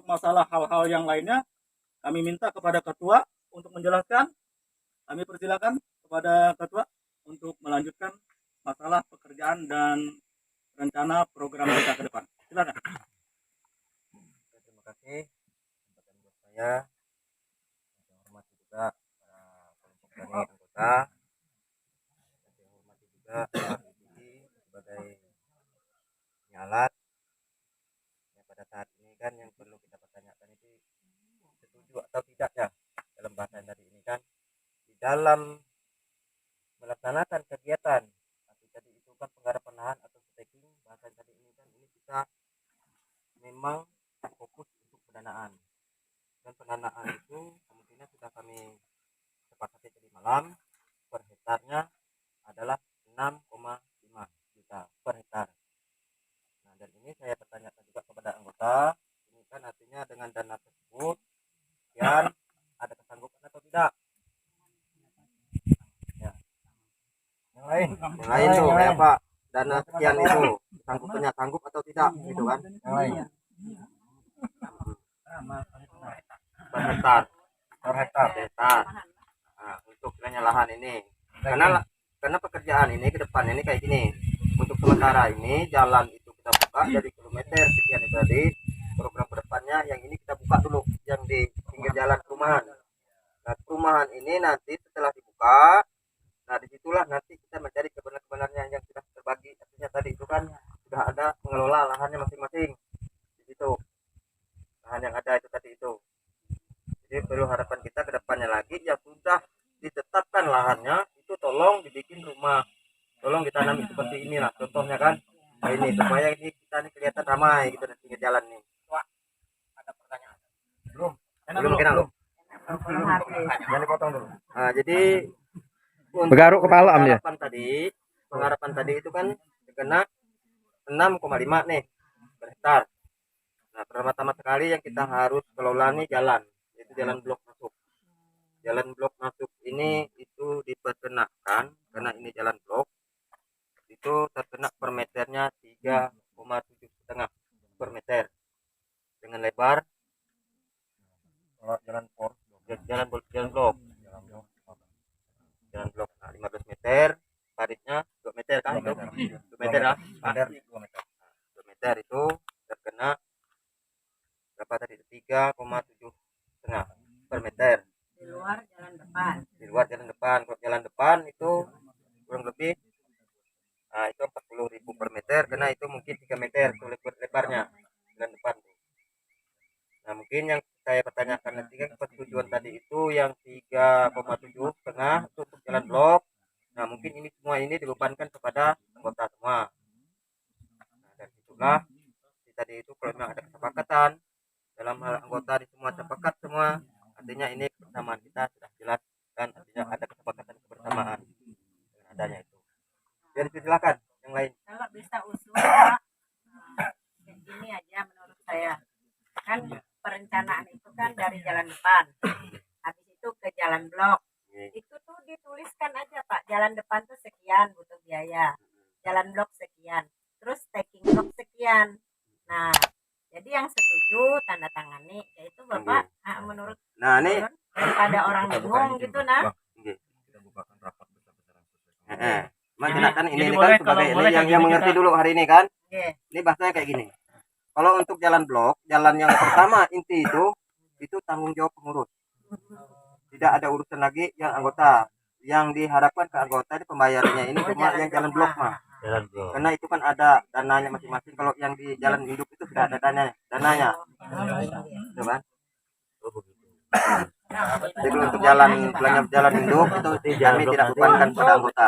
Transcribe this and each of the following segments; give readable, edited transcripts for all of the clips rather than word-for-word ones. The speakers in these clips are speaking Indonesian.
masalah hal-hal yang lainnya, kami minta kepada ketua untuk menjelaskan. Kami persilakan kepada ketua untuk melanjutkan masalah pekerjaan dan rencana program kita ke depan. Silakan. Terima kasih kesempatan buat saya. Saya hormati juga para kelompok tani anggota. Saya hormati juga Pak Didi sebagai penyalat. Ya, pada saat ini kan yang perlu kita pertanyakan itu setuju atau tidak ya dalam bahasan tadi ini kan di dalam melaksanakan kegiatan tapi tadi itu kan penggarapan lahan atau staking bahasan tadi ini kan ini kita memang fokus untuk pendanaan dan pendanaan itu kemungkinan sudah kami sepakati tadi malam per hektarnya adalah 6,5 juta per hektar. Nah dan ini saya pertanyakan juga kepada anggota ini kan artinya dengan dana tersebut dan ada kesanggupan atau tidak ya. Yang lain tuh kayak Pak dana sekian itu sanggupannya sanggup atau tidak gitu kan yang lain per hektar nah, untuk lahan ini karena pekerjaan ini ke depan ini kayak gini untuk sementara ini jalan itu kita buka dari kilometer sekian itu tadi program kedepannya yang ini kita buka dulu yang di pinggir jalan perumahan. Nah perumahan ini nanti setelah dibuka nah disitulah nanti kita mencari kebenarannya yang sudah terbagi artinya tadi itu kan sudah ada pengelola lahannya masing-masing di situ lahan yang ada itu tadi itu jadi perlu harapan kita ke depannya lagi yang sudah ditetapkan lahannya itu tolong dibikin rumah tolong ditanami seperti inilah contohnya kan nah ini supaya ini kita ini kelihatan ramai gitu di pinggir jalan nih. Wah, ada pertanyaan belum belum jangan dipotong dulu nah jadi Bergaruk kepala ya. Pengharapan tadi itu kan kena 6,5 nih per hektar. Nah, pertama-tama sekali yang kita harus kelola nih jalan, yaitu jalan blok masuk. Jalan blok masuk ini itu diperkenakan karena ini jalan blok. Itu terkena per meternya 3,7,5 per meter. Dengan lebar jalan blok. Jalan blok nah, 15 meter paritnya 2 meter kan 2 meter lah 2 meter itu terkena berapa tadi 3,7 setengah per meter di luar jalan depan kalau jalan depan itu kurang lebih nah itu 40.000 per meter karena itu mungkin 3 meter lebarnya jalan depan. Nah mungkin yang saya pertanyakan nanti kan persetujuan tadi itu yang 3,7 setengah untuk jalan blok. Nah mungkin ini semua ini dibebankan kepada anggota semua. Nah dan itulah tadi itu kalau memang ada kesepakatan dalam hal anggota di semua sepakat semua artinya ini kebersamaan kita sudah jelas dan artinya ada kesepakatan kebersamaan dengan adanya itu. Jadi silakan yang lain. Kalau bisa usul Pak, ini aja menurut saya kan perencanaan itu kan dari jalan depan habis itu ke jalan blok itu tuh dituliskan aja Pak jalan depan tuh sekian butuh biaya jalan blok sekian terus taking blok sekian. Nah jadi yang setuju tanda tangani yaitu Bapak menurut nah ini daripada orang bingung gitu nah kan ini kan sebagai ini yang mengerti dulu hari ini kan ini bahasanya kayak gini. Kalau untuk jalan blok, jalan yang pertama inti itu tanggung jawab pengurus. Tidak ada urusan lagi yang anggota. Yang diharapkan ke anggota ini pembayarannya ini cuma yang jalan blok mah. Karena itu kan ada dananya masing-masing. Kalau yang di jalan induk itu sudah ada dananya. Gitu kan? Jadi untuk jalan induk itu kami tidak bebankan pada anggota.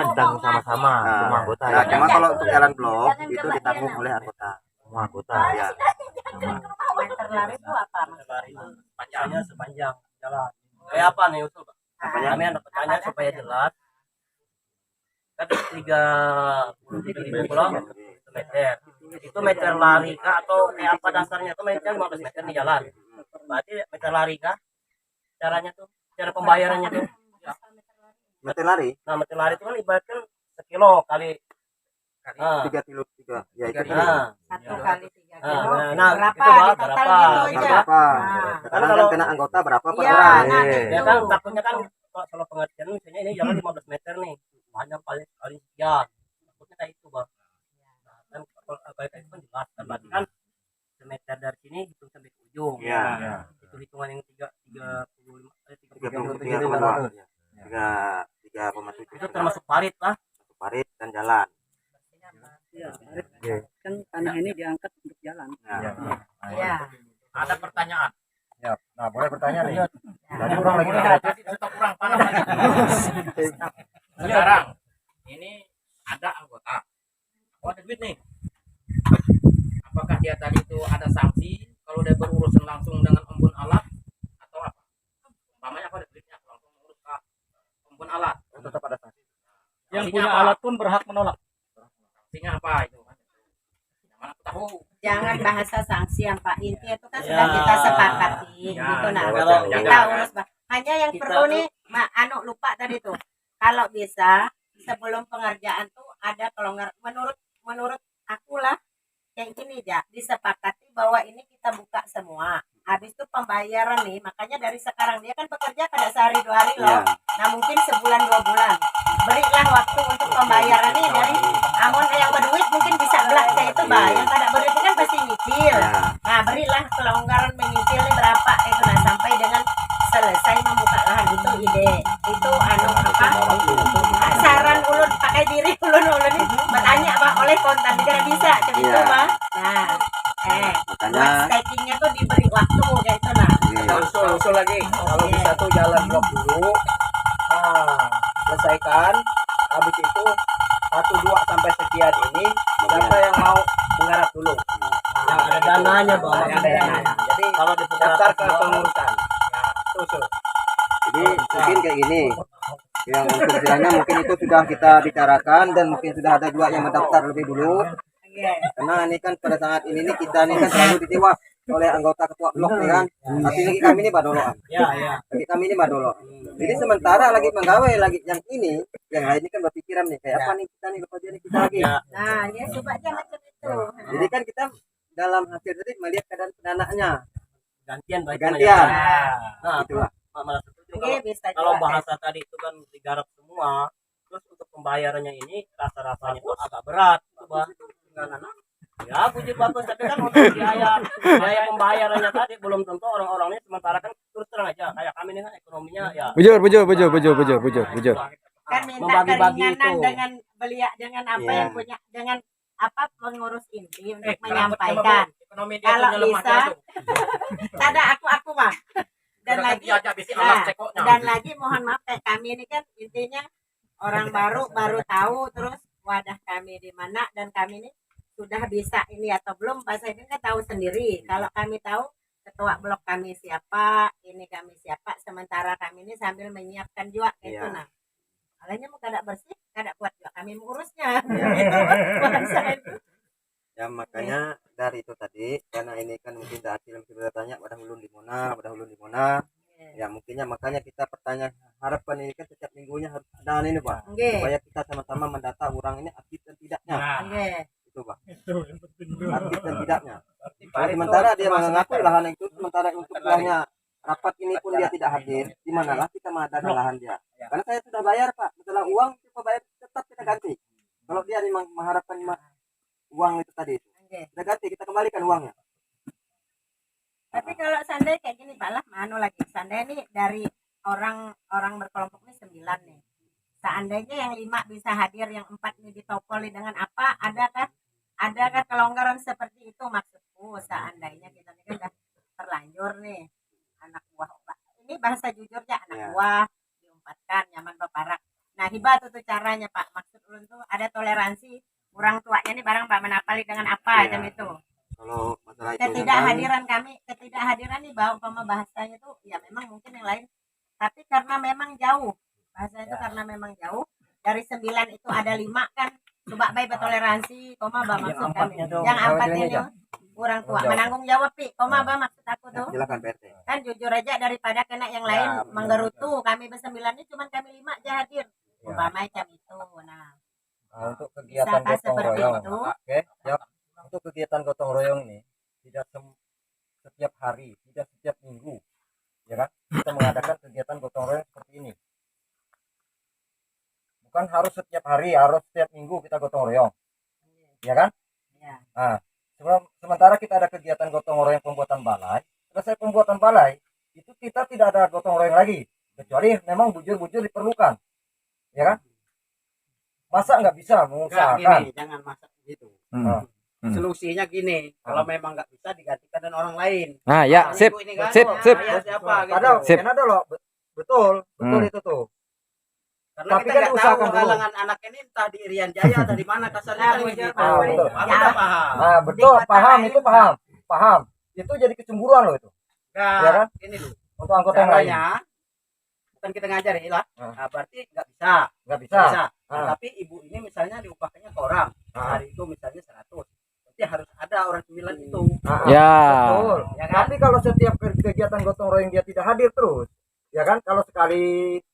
Ditanggung sama-sama semua anggota. Nah, cuma kalau untuk jalan blok itu ditanggung oleh anggota. Semua anggota Ya. meter lari itu apa Panjangnya sepanjang jalan. Kayak apa nih usul Pak? Kami ada pertanyaan supaya jelas. Kan 33.000 meter. Itu meter lari kah atau kayak apa dasarnya? Itu meter 15 meter di jalan. Berarti meter lari kah? Caranya tuh, cara pembayarannya tuh. Meter lari? Nah meter lari itu kan ibaratkan sekilo kali tiga kilo tiga ya itu tadi. Nah, 1 kali 3 kilo. nah, Berapa itu, Pak, di total berapa? gitu aja. Berapa? Nah. Sekarang kan kena anggota berapa per Iya, orang? nah Iya. gitu. Ya kan takutnya kan kalau pengertian misalnya ini jalan 15 meter nih, panjang kali sekian. Takutnya kayak itu, Bang. Nah, kan kalau kayak itu kan jelas kan berarti kan semeter dari sini hitung sampai ke ujung. Iya. Nah, itu hitungan yang 35 tiga itu termasuk parit lah. parit dan jalan. Iya, kan tanah ini diangkat untuk jalan. Iya. Ada pertanyaan. Ya. Nah, boleh bertanya nih. Ya. Tadi orang lagi Kasih stok kurang panas lagi. Sekarang ini ada anggota. Oh, ada duit nih. Apakah dia tadi itu ada sanksi kalau dia berurusan langsung dengan ombun alat atau apa? Umpamanya apa ada duitnya langsung mengurus ke ombun alat. tetap ada sanksi. Yang Sanksinya punya apa? alat pun berhak menolak. Sanksinya apa itu? Yang mana aku tahu. Jangan bahasa sanksi yang Pak, intinya itu kan sudah kita sepakati Ya, gitu. Nah, kalau kita urus hanya yang kita perlu tuh- nih lupa tadi tuh, kalau bisa sebelum pengerjaan tuh ada kelonggaran menurut aku lah kayak gini ya, disepakati bahwa ini kita buka semua, habis itu pembayaran nih, makanya dari sekarang dia kan bekerja kada sehari 2 hari loh. Iya. Nah mungkin sebulan 2 bulan berilah waktu untuk pembayaran nih, dari amon yang berduit mungkin bisa belak kayak itu bah, yang kada berduit kan pasti nyicil. Ya. Nah berilah kelonggaran menyicil nih berapa itu, nah sampai dengan selesai membuka lahan. Itu ide, itu apa, saran ulun pakai diri ulun nih bertanya bah oleh kontan tidak bisa begitu Iya. bah. Nah buat Makanya stakingnya tuh diberi waktu kayak itu nah. Usul lagi. Kalau bisa tuh jalan blok dulu. Selesaikan. Habis itu 1, 2 sampai sekian ini siapa yang mau menggarap dulu. Yang ada dananya, Bang. Yang ada dananya. Jadi kalau daftar ke pengurusan. Ya, usul. jadi mungkin kayak gini. Yang untuk istilahnya mungkin itu sudah kita bicarakan dan mungkin sudah ada juga yang mendaftar lebih dulu. Karena ini kan pada saat ini nih kita nih kan selalu ditiwak oleh anggota ketua blok nih kan. Tapi lagi kami ini badoloan. Ya, ya. Lagi kami ini badolo. Jadi sementara lagi menggawai lagi yang ini, yang lain ini kan berpikiran nih kayak apa nih kita nih lepas jadi kita lagi. Nah dia coba aja macam itu. Jadi kan kita dalam hasil tadi melihat keadaan pendanaannya. Gantian baik Gantian. Nah, Itulah. malah setuju Oke, bisa kalau juga. bahasa tadi itu kan digarap semua, terus untuk pembayarannya ini rasa-rasanya itu agak berat, Bang. Ya, puji bagus, tapi kan untuk biaya pembayarannya tadi belum tentu orang-orangnya, sementara kan terus terang aja kayak kami ini kan ekonominya ya. Bujur. Kan minta Membagi-bagi keringanan itu. dengan belia, dengan apa Iya. yang punya, dengan apa pengurus inti untuk Rambutnya menyampaikan. bagus, ekonomi dia Kalau punya lemah bisa, dia tuh. ada aku mah. Dan Udah lagi, ganti aja, bisi nah, alas cekoknya. dan lagi mohon maaf kami ini kan intinya orang baru tahu terus wadah kami di mana, dan kami ini sudah bisa ini atau belum, Pak Saidin kan tahu sendiri. Kalau kami tahu ketua blok kami siapa, ini kami siapa, sementara kami ini sambil menyiapkan juga itu. Iya. Nah alahnya mau kada bersih, kada kuat juga kami mengurusnya. Gitu, bahasa itu. Ya makanya dari itu tadi, karena ini kan mungkin dah hasil yang kita tanya pada ulun di mana, ya mungkinnya makanya kita pertanyaan harapan ini kan setiap minggunya harus ada ini Pak, Nggih. supaya kita sama-sama mendata orang ini aktif dan tidaknya, Nah, Nggih. itu Pak, aktif dan tidaknya. Kalau sementara dia mengaku lahan itu, sementara untuk lahannya rapat ini pun dia tidak hadir, di manalah kita mengadakan lahan dia? Karena saya sudah bayar Pak, setelah uang kita bayar tetap kita ganti. Kalau dia memang mengharapkan uang itu tadi, Nggih. kita ganti, kita kembalikan uangnya. Tapi kalau seandainya kayak gini Pak lah, lagi seandainya nih dari orang berkelompok ini 9 nih. Seandainya yang 5 bisa hadir, yang 4 ini ditopoli dengan apa? Adakah kelonggaran seperti itu maksudku? Seandainya kita ini kan udah terlanjur nih anak buah Pak. Ini bahasa jujur ya, anak Ya. buah diumpatkan nyaman peparak. Nah hibah tuh caranya Pak. Maksud ulun tuh ada toleransi orang tuanya nih barang Pak menapali dengan apa Ya. jam itu. Kalau masalah itu Ketidakhadiran nih bahwa umpama bahasanya tuh ya memang mungkin yang lain, tapi karena memang jauh bahasa itu, karena memang jauh dari 9 itu ada 5 kan, coba baik bertoleransi koma bah maksud kami yang 4 ini orang tua menanggung jawab pi koma bah maksud aku tuh silakan PRT. kan jujur aja daripada kena yang lain menggerutu. Kami ber9 ini cuman kami 5 aja hadir umpama macam itu. Nah Nah, untuk kegiatan Bisakah gotong seperti royong, itu? oke, siap. Untuk kegiatan gotong royong ini tidak setiap hari, tidak setiap minggu, ya kan? Kita mengadakan kegiatan gotong royong seperti ini. Bukan harus setiap hari, harus setiap minggu kita gotong royong, ya kan? Ya. Nah, sementara kita ada kegiatan gotong royong pembuatan balai, selesai pembuatan balai, itu kita tidak ada gotong royong lagi, kecuali memang bujur-bujur diperlukan, ya kan? Masa nggak bisa Enggak mengusahakan? gini, jangan masak gitu. Ah, Solusinya gini, kalau memang nggak bisa digantikan dengan orang lain. Nah, ya, Nah, sip. ibu ini kan, Sip, nah, sip. ya siapa gitu. Ada, Sip. ada loh, betul Hmm. itu tuh. Karena Tapi kita kan nggak tahu diusahakan dulu. halangan anak ini entah di Irian Jaya atau di mana kasarnya kan Nah, gitu. Ah, betul. Aku udah paham. Nah, betul, Di kota paham lain. itu paham. Itu jadi kecemburuan loh itu Nggak, Ya kan? ini dulu. untuk anggota yang lain. Caranya, bukan kita ngajar ya lah. Ah. Nah, berarti nggak bisa. Nggak bisa. Nggak bisa. Nah, Ah. tapi ibu ini misalnya diupahkannya ke orang. Ah. Hari itu misalnya 100. Berarti harus ada orang 9 itu. Ah, Ya. betul. Ya kan? Tapi kalau setiap kegiatan gotong royong dia tidak hadir terus, ya kan? Kalau sekali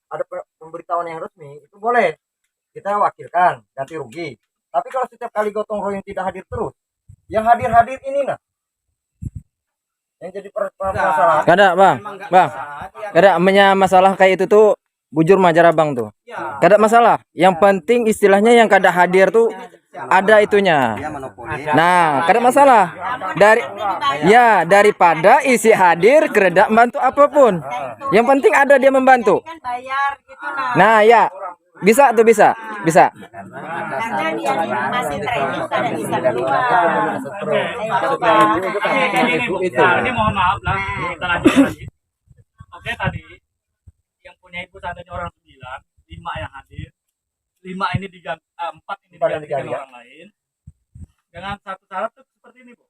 ada pemberitahuan yang resmi itu boleh kita wakilkan ganti rugi. Tapi kalau setiap kali gotong royong tidak hadir terus, yang hadir ini nah, yang jadi permasalahan. Gak ada, Bang. Memang nggak Bang. bisa, dia- Gak ada masalah kayak itu tuh bujur majar abang tuh. Ya. Gak ada masalah. Yang penting istilahnya yang kada hadir tuh ada itunya. Nah, kada masalah. Dari ya daripada isi hadir kereda bantu apapun. Yang penting ada dia membantu. Kan bayar gitu nah. Nah, ya. Bisa tuh bisa. Bisa. Karena dia masih training kada bisa keluar. Itu Oke, Bang. kayak gini, Bu. Nah, ini mohon maaf lah, kita lanjut lagi. Oke, tadi yang punya ibu seandainya orang 9, 5 yang hadir, 5 ini diganti, 4 ini Empat yang digantikan diganti, ya. orang lain. Dengan satu syarat tuh seperti ini, Bu.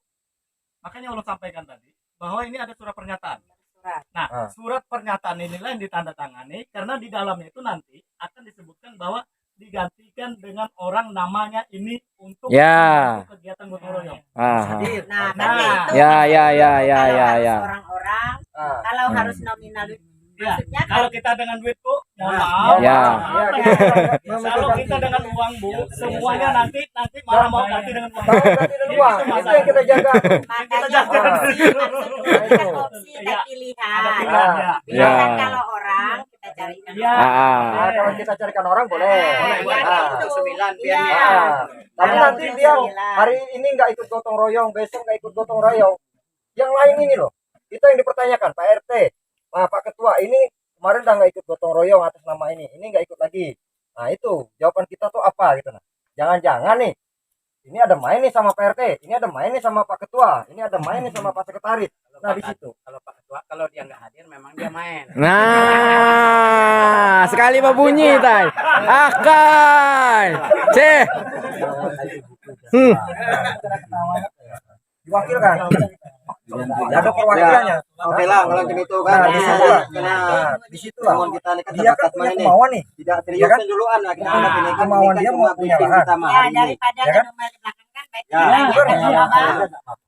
Makanya Allah sampaikan tadi bahwa ini ada surat pernyataan. Surat. Nah, Ah. surat pernyataan inilah yang ditandatangani karena di dalamnya itu nanti akan disebutkan bahwa digantikan dengan orang namanya ini untuk Ya. membantu kegiatan gotong royong. Ah. Nah, Nah. tapi itu Ya, ya, ya, ya, kalau ya, harus ya. orang-orang, Ah. kalau harus nominal Ya, maksudnya kalau kita dengan duit, Bu, mohon Nah. maaf. Ya. Kalau kita dengan uang, Bu, semuanya nanti malah mau ganti dengan uang. Kalau ganti dengan uang, itu yang kita jaga. makanya jaga. opsi maksudnya kan opsi dan Ada pilihan. pilihannya. Ya. Kan kalau orang kita carikan Ya. orang. Nah, kalau kita carikan orang boleh. Biar Ah. itu. 9 biar Iya. dia. Ah. Tapi Kalau nanti dia sembilan. hari ini nggak ikut gotong royong, besok nggak ikut gotong royong. Yang lain ini loh, itu yang dipertanyakan Pak RT, Pak Ketua ini kemarin udah nggak ikut gotong royong atas nama ini nggak ikut lagi. Nah itu jawaban kita tuh apa gitu nah. Jangan-jangan nih, ini ada main nih sama Pak RT, ini ada main nih sama Pak Ketua, ini ada main nih sama Pak Sekretaris. Nah di situ. Kalau Pak Ketua kalau dia nggak hadir memang dia main. Nah, sekali berbunyi tay. Akai. Ceh. Diwakilkan. Ada perwakilannya. Oke lah kalau begitu kan. Nah, di situ lah. Kena Nah, di situ lah. kemauan kita ini kan Dia kan terbatas punya mana nih. kemauan nih. Tidak Ya serius kan? duluan lah kita anggap ini kan Kemauan ini dia kan mau cuma punya briefing lahan. pertama Ya hari ini. daripada Ya kan? nomor di belakang kan baik Ya, ya, benar. ya, Bang.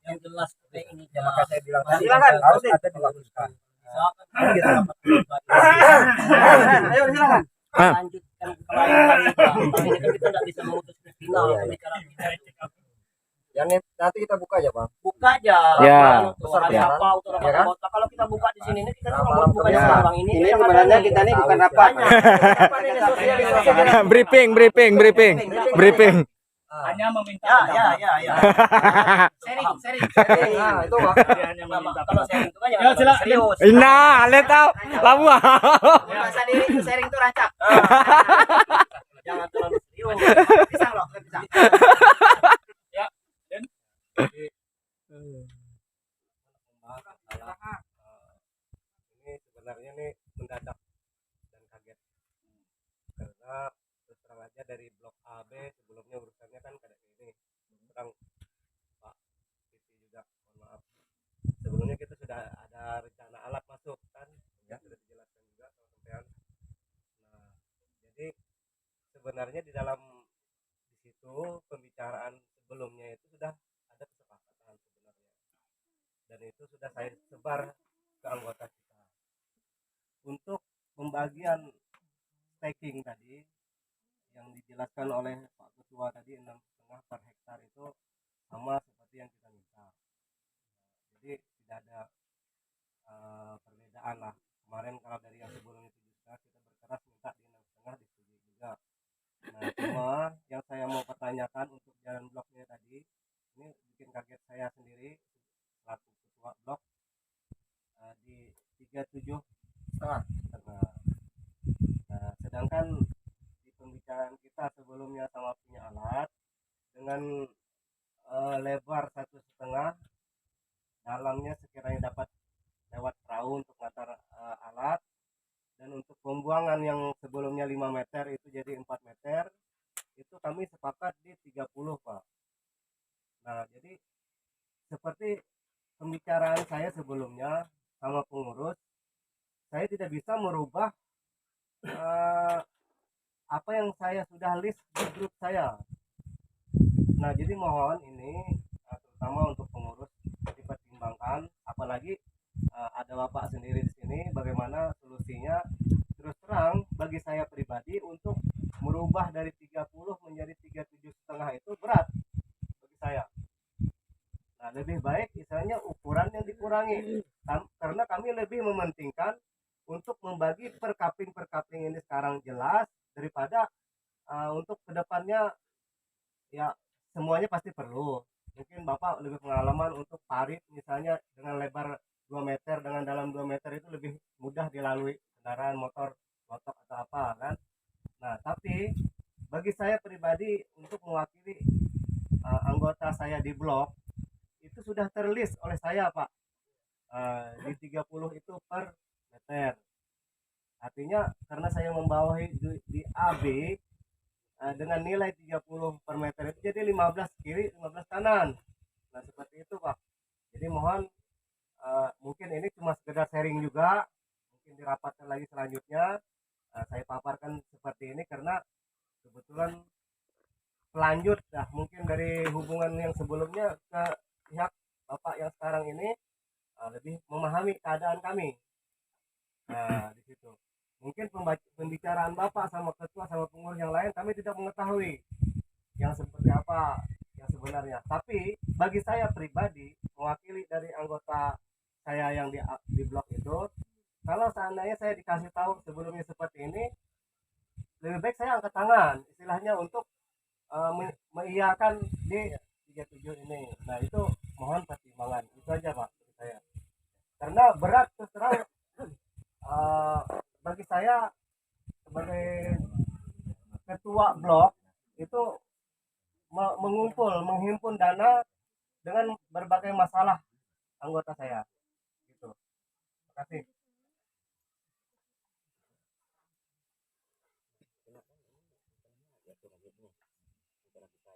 Yang jelas seperti ini. Ya, maka saya bilang tadi Silakan. harus ada dilakukan. Ayo silakan. Ah. Lanjutkan kembali ini kan kita nggak bisa memutus ke final pembicaraan kita. Ya nanti kita buka aja Bang. Buka aja. Ya. Besar Ya. apa untuk Ya kan? kota. Kalau kita buka di sini ini kita Nah, nggak malam buka ya. sekarang ini. Ini yang sebenarnya ada kita ini bukan Tahu rapat. banyak. Briefing. Hanya meminta Ya, pendapat. ya. Sharing. Nah, itu Bang. Dia hanya meminta Kalau pendapat. sharing itu kan Ya, jangan silakan. serius. Nah, lihat tahu. Lamu. Bahasa diri itu sharing itu rancak. Jangan terlalu serius. Pisang loh, pisang. Ini sebenarnya nih mendadak dan kaget karena terus terang aja dari blok A B sebelumnya urusannya kan kayak ini terang Pak Siti juga mohon maaf sebelumnya kita sudah ada rencana alat masuk kan ya sudah dijelaskan juga sama sampean. Nah jadi sebenarnya di dalam di situ pembicaraan sebelumnya itu sudah ada kesepakatan sebenarnya dan itu sudah saya sebar ke anggota kita untuk pembagian staking tadi yang dijelaskan oleh Pak Ketua tadi 6,5 per hektar itu sama seperti yang kita minta. Jadi tidak ada perbedaan lah. Kemarin kalau dari yang sebelumnya 7,5 kita berkeras minta di 6,5 disetujui juga. Nah cuma yang saya mau pertanyakan untuk jalan bloknya tadi, ini bikin kaget saya sendiri selaku ketua blok, di 37,5. Nah sedangkan di pembicaraan kita sebelumnya sama punya alat dengan lebar 1,5, dalamnya sekiranya dapat lewat perahu untuk ngantar alat, dan untuk pembuangan yang sebelumnya 5 meter itu jadi 4 meter, itu kami sepakat di 30 Pak. Nah jadi seperti pembicaraan saya sebelumnya sama pengurus, saya tidak bisa merubah apa yang saya sudah list di grup saya. Nah jadi mohon ini terutama untuk pengurus dipertimbangkan, apalagi ada Bapak sendiri di sini, bagaimana solusinya. Terus terang bagi saya pribadi untuk merubah dari 30 menjadi 37,5 itu berat bagi saya. Nah lebih baik misalnya ukuran yang dikurangi, karena kami lebih mementingkan untuk membagi per kaping ini sekarang jelas, daripada untuk kedepannya ya semuanya pasti perlu. Mungkin Bapak lebih pengalaman untuk parit misalnya dengan lebar 2 meter dengan dalam 2 meter itu lebih mudah dilalui kendaraan motor atau apa kan. Nah tapi bagi saya pribadi untuk mewakili anggota saya di blok itu sudah terlist oleh saya Pak, di 30 itu per meter. Artinya karena saya membawahi di AB dengan nilai 30 per meter itu jadi 15 kiri 15 kanan. Nah seperti itu Pak. Jadi mohon mungkin ini cuma sekedar sharing juga, mungkin dirapatkan lagi selanjutnya. Saya paparkan seperti ini karena kebetulan pelanjut mungkin dari hubungan yang sebelumnya ke pihak Bapak yang sekarang ini lebih memahami keadaan kami. Nah di situ mungkin pembicaraan Bapak sama ketua sama pengurus yang lain kami tidak mengetahui yang seperti apa yang sebenarnya. Tapi bagi saya pribadi mewakili dari anggota saya yang di blok itu, kalau seandainya saya dikasih tahu sebelumnya seperti ini, lebih baik saya angkat tangan istilahnya untuk mengiyakan di 37 ini. Nah itu mohon pertimbangan itu aja Pak bagi saya, karena berat terus terang bagi saya sebagai ketua blok itu menghimpun dana dengan berbagai masalah anggota saya gitu. Terima kasih.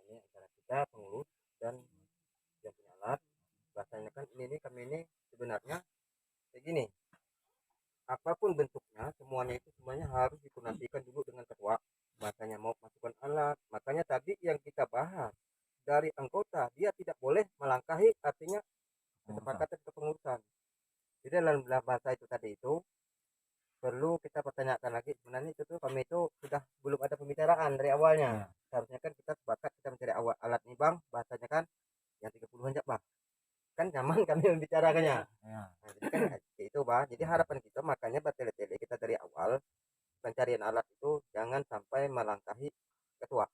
Antara kita pengurus dan yang punya alat, bahasanya kan ini kami ini sebenarnya kayak gini, apapun bentuknya semuanya harus dikoordinasikan dulu dengan ketua. Makanya mau masukkan alat, makanya tadi yang kita bahas dari anggota dia tidak boleh melangkahi, artinya kesepakatan kepengurusan. Jadi dalam bahasa itu tadi itu perlu kita pertanyakan lagi, sebenarnya itu tuh kami itu sudah belum ada pembicaraan dari awalnya. Seharusnya kan kita sepakat kita mencari alat nih Bang, bahasanya kan yang 30 aja Bang, kan nyaman kami membicarakannya. Nah, jadi kan itu Bang, jadi harapan kita makanya bertele-tele kita dari awal pencarian alat itu jangan sampai melangkahi ketua.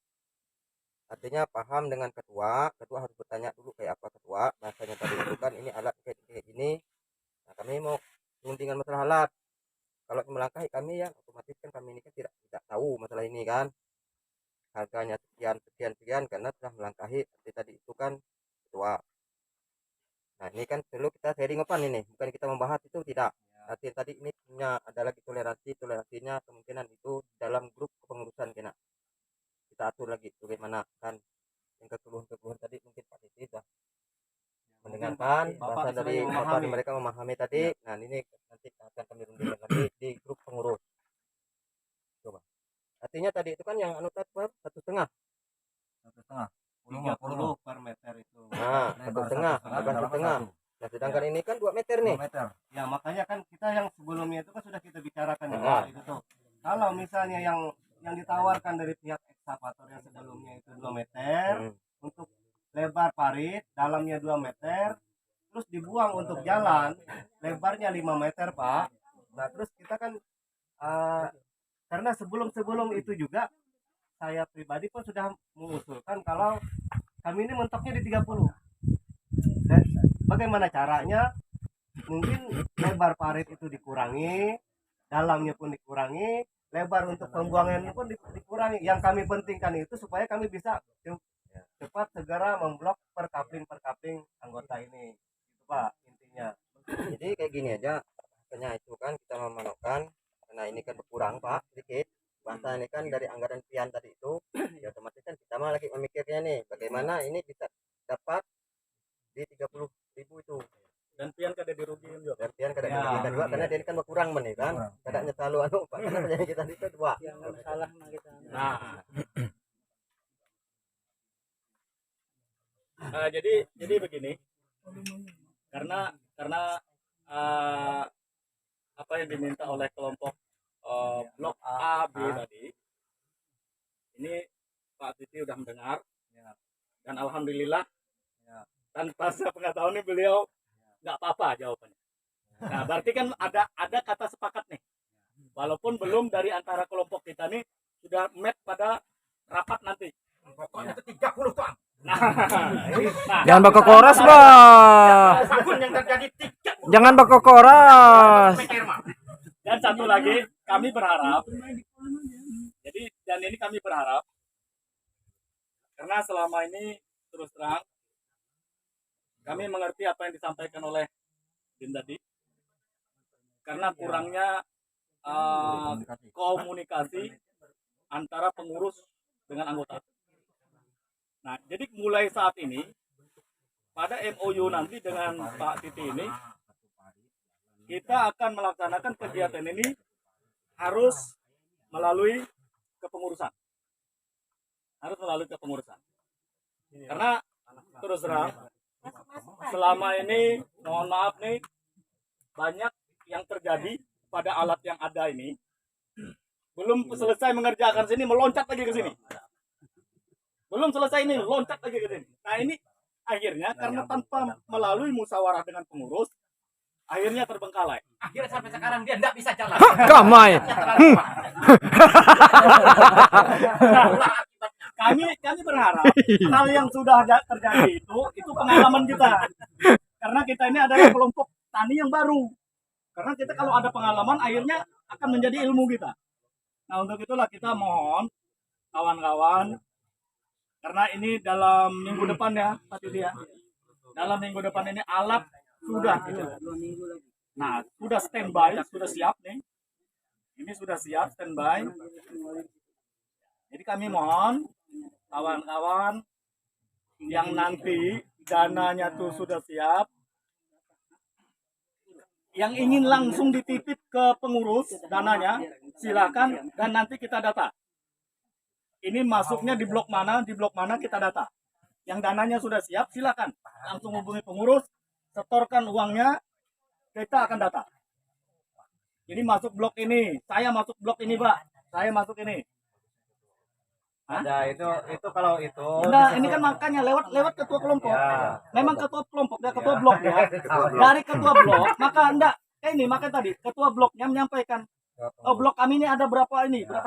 Artinya paham dengan ketua harus bertanya dulu kayak apa ketua, bahasanya tadi itu kan ini alat kayak gini. Nah kami mau perundingan masalah alat, kalau melangkahi kami ya otomatis kan kami ini kan tidak tahu masalah ini kan, harganya sekian karena telah melangkahi tadi itu kan ketua. Nah ini kan perlu kita sharing apa ini, bukan kita membahas itu tidak. Artinya tadi ini punya ada lagi toleransinya kemungkinan itu dalam grup kepengurusan kena kita atur lagi bagaimana kan. Yang kekeluhan tadi mungkin Pak Titi sudah mendengarkan bahasa dari Bapak mereka memahami tadi. Nah ini nanti akan kami rundingkan lagi di grup pengurus. Coba. Artinya tadi itu kan yang anutat per 1,5 30 per meter itu. Nah 1,5. Nah sedangkan ini kan 2 meter nih. 2 meter. Ya makanya kan kita yang sebelumnya itu kan sudah kita bicarakan juga itu tuh. Kalau misalnya yang ditawarkan dari pihak parit, dalamnya 2 meter, terus dibuang untuk jalan, lebarnya 5 meter, Pak. Nah, terus kita kan karena sebelum itu juga saya pribadi pun sudah mengusulkan kalau kami ini mentoknya di 30. Dan bagaimana caranya? Mungkin lebar parit itu dikurangi, dalamnya pun dikurangi, lebar untuk pembuangannya pun dikurangi. Yang kami pentingkan itu supaya kami bisa cepat segera memblok per kapling anggota ini, itu Pak intinya. Jadi kayak gini aja, makanya itu kan kita memanfaatkan karena ini kan berkurang Pak sedikit. Bahasa ini kan dari anggaran pian tadi itu, ya otomatis kan kita mah lagi memikirnya nih bagaimana ini bisa dapat di 30.000 itu. Dan pian kada dirugiin juga. Dan pian kadang dirugikan juga karena dia ini kan berkurang nih kan. Kadangnya selalu Pak karena kerjaan kita itu dua. Nah, jadi begini, karena apa yang diminta oleh kelompok blok A, B tadi, ini Pak Titi udah mendengar, dan alhamdulillah tanpa sepengetahuan ini beliau nggak apa-apa jawabannya. Nah, berarti kan ada kata sepakat nih, walaupun belum dari antara kelompok kita nih sudah met pada rapat nanti. Pokoknya ke 30 Pak. Nah, Jangan berkokoras, Bah. Yang terjadi 30. Jangan berkokoras. dan satu lagi kami berharap, dan ini kami berharap karena selama ini terus terang kami mengerti apa yang disampaikan oleh Din tadi, karena kurangnya komunikasi antara pengurus dengan anggota. Nah, jadi mulai saat ini pada MOU nanti dengan Pak Titi ini kita akan melaksanakan kegiatan ini harus melalui kepengurusan. Karena terus terang selama ini mohon maaf nih banyak yang terjadi pada alat yang ada ini, belum selesai mengerjakan sini meloncat lagi ke sini. Belum selesai ini loncat lagi ke sini. Nah, ini akhirnya karena tanpa melalui musyawarah dengan pengurus akhirnya terbengkalai. Akhirnya sampai sekarang dia enggak bisa jalan. Kamai. Kami berharap hal yang sudah terjadi itu pengalaman kita. Karena kita ini adalah kelompok tani yang baru. Karena kita kalau ada pengalaman akhirnya akan menjadi ilmu kita. Nah, untuk itulah kita mohon kawan-kawan, karena ini dalam minggu depan ya Pak Titi ya. Dalam minggu depan ini alat sudah gitu. Nah, sudah standby, sudah siap nih. Ini sudah siap standby. Jadi kami mohon kawan-kawan yang nanti dananya tuh sudah siap, yang ingin langsung dititip ke pengurus dananya silakan, dan nanti kita data. Ini masuknya di blok mana kita data. Yang dananya sudah siap silakan langsung hubungi pengurus, setorkan uangnya, kita akan data. Jadi masuk blok ini, saya masuk blok ini Pak, saya masuk ini. Ada itu kalau itu. Nah, ini kan makanya lewat ketua kelompok. Ya. Memang ketua kelompok, ketua blok ya. Dari ketua blok, maka tadi ketua bloknya menyampaikan, oh blok kami ini ada berapa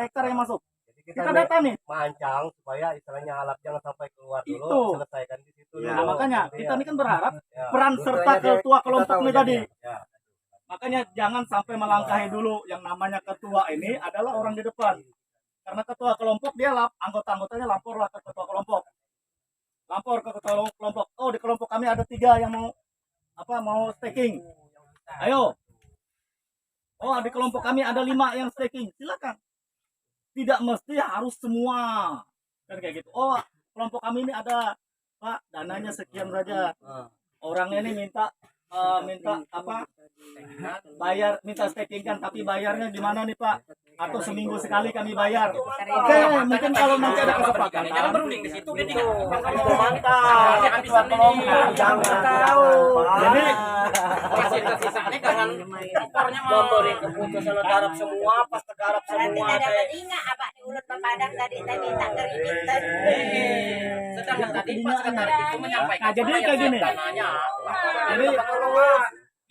hektar yang masuk. Kita data nih. Mancang supaya istilahnya alat jangan sampai keluar dulu, Itu. selesaikan di situ. Nah, makanya kita ini kan berharap Ya. peran serta ketua kelompok ini tadi. Ya. Makanya jangan sampai melangkahi dulu, yang namanya ketua ini adalah orang di depan. Karena ketua kelompok dia anggota-anggotanya laporlah ke ketua kelompok. Lapor ke ketua kelompok. Oh, di kelompok kami ada 3 yang mau staking. Ayo. Oh, di kelompok kami ada 5 yang staking. Silakan. Tidak mesti harus semua. Kan kayak gitu. Oh, kelompok kami ini ada Pak, dananya sekian saja. Orangnya ini minta bayar, minta staking kan, tapi bayarnya gimana nih Pak? atau seminggu sekali kami bayar. Oke, mungkin kalau nanti ada kesepakatan. Jangan berunding di situ. Ini Mantap. habisan ini. Jangan tahu. Jadi Masih tersisanya dengan ekornya mau. Memberi keputusan garap semua, pas tergarap Berarti semua. tidak dapat ingat apa di ulut Bapadang tadi minta keribitan. Sedangkan tadi Pak Sekretaris itu menyampaikan. Nah, jadi kayak gini. Dananya. Jadi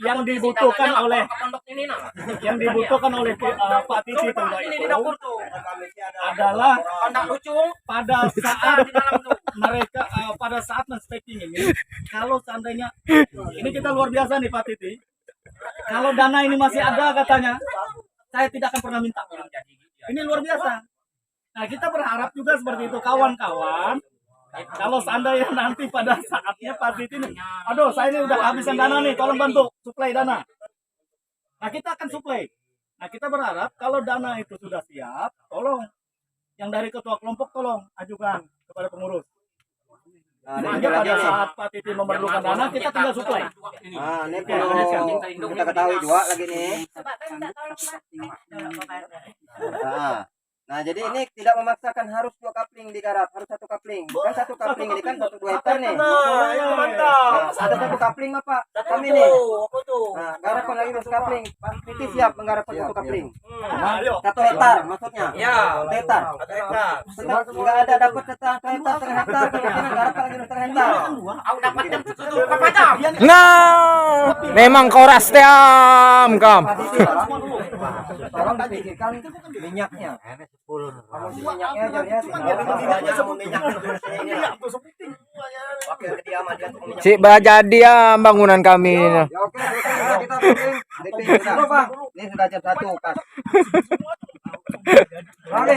yang dibutuhkan oleh pondok ini nah. yang dibutuhkan oleh Pak Titi Tunggal Ini di itu dapur tuh. adalah Pandang lucung. pada saat Di dalam tuh. mereka pada saat men-stacking ini, kalau seandainya ini kita luar biasa nih Pak Titi, kalau dana ini masih ada katanya, saya tidak akan pernah minta. Ini luar biasa. Nah, kita berharap juga seperti itu kawan-kawan. Kalau seandainya nanti pada saatnya Pak Titi ini, aduh saya ini udah kehabisan dana nih, tolong bantu suplai dana. Nah, kita akan suplai. Nah, kita berharap kalau dana itu sudah siap, tolong yang dari ketua kelompok tolong ajukan kepada pengurus. Nah, Sehingga pada saat Pak Titi memerlukan dana, kita tinggal suplai. Nah, ini perlu kita ketahui juga lagi nih. Coba minta tolong Pak. Tolong Bapadang. Nah, jadi ini tidak memaksakan harus 2 kapling digarap, harus 1 kapling. Bukan 1 kapling ini kan 1-2 hektar nih. Nah, itu mantap. Nah, ada 1 kapling apa? Kami Itu, nih. apa tuh? Nah, garapan lagi 1 kapling. Pak Titi siap menggarapkan 1 kapling. Ayo. 1 hektar maksudnya. Ya, 1 hektar. Enggak ada dapat 1 hektar, 1 hektar, kemungkinan garapan lagi 1 hektar. Aku dapat jam setuju berapa jam? Nah, memang kau rastiam kam. Pak Titi, tolong dipikirkan minyaknya. Kamu si minyaknya aja ya. Wakil kediaman dia untuk minyak. Si bajadiam bangunan kami. Ya oke, kita bikin sudah Bang. Ini sudah jam 1 pas. Oke.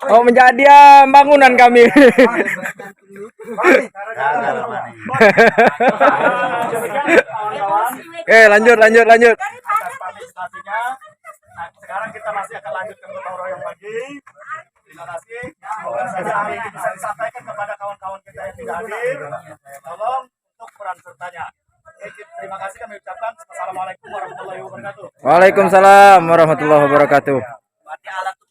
Oh menjadiam bangunan kami. Lanjut. Atas partisipasinya. Nah, sekarang kita masih akan lanjutkan gotong royong lagi. Terima kasih. Semoga saja hari ini bisa disampaikan kepada kawan-kawan kita yang tidak hadir. Tolong untuk peran sertanya. Terima kasih kami ucapkan. Assalamualaikum warahmatullahi wabarakatuh. Waalaikumsalam warahmatullahi wabarakatuh.